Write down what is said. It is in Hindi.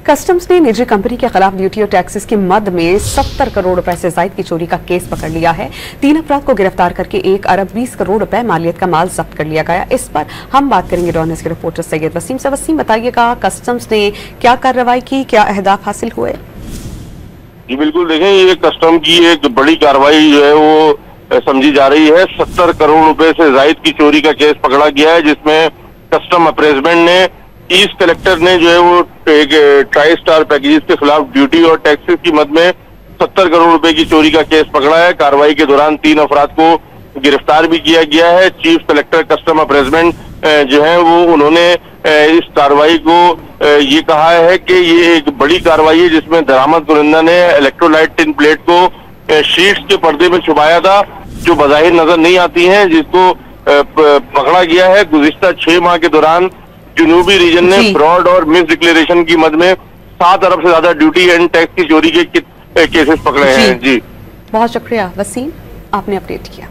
कस्टम्स ने निजी कंपनी के खिलाफ ड्यूटी और टैक्सेस की मद में 70 करोड़ रुपए से ज्यादा की चोरी का केस पकड़ लिया है। 3 अफराद को गिरफ्तार करके 1 अरब 20 करोड़ रुपए मालियत का माल जब्त कर लिया गया। इस पर हम बात करेंगे डॉन न्यूज़ के रिपोर्टर सैयद वसीम से। वसीम, बताइएगा कस्टम्स ने क्या कार्रवाई की, क्या अहदाफ हासिल हुए? जी बिल्कुल, देखें ये कस्टम की एक बड़ी कार्रवाई जो है वो समझी जा रही है। 70 करोड़ रुपए से ज्यादा की चोरी का केस पकड़ा गया है, जिसमें कस्टम अप्रेजमेंट ने ईस्ट कलेक्टर ने जो है वो एक ट्राई स्टार पैकेजेस के खिलाफ ड्यूटी और टैक्सेस की मद में 70 करोड़ रुपए की चोरी का केस पकड़ा है। कार्रवाई के दौरान 3 अफराद को गिरफ्तार भी किया गया है। चीफ कलेक्टर कस्टम अप्रेजमेंट जो है वो उन्होंने इस कार्रवाई को ये कहा है कि ये एक बड़ी कार्रवाई है, जिसमें दरामद कुनिंदा ने इलेक्ट्रोलाइट टिन प्लेट को शीट्स के पर्दे में छुपाया था, जो बज़ाहिर नजर नहीं आती हैं, जिसको पकड़ा गया है। गुज़िश्ता 6 माह के दौरान जनूबी रीजन ने फ्रॉड और मिस डिक्लेरेशन की मद में 7 अरब से ज्यादा ड्यूटी एंड टैक्स की चोरी के केसेस पकड़े हैं। जी बहुत शुक्रिया वसीम, आपने अपडेट किया।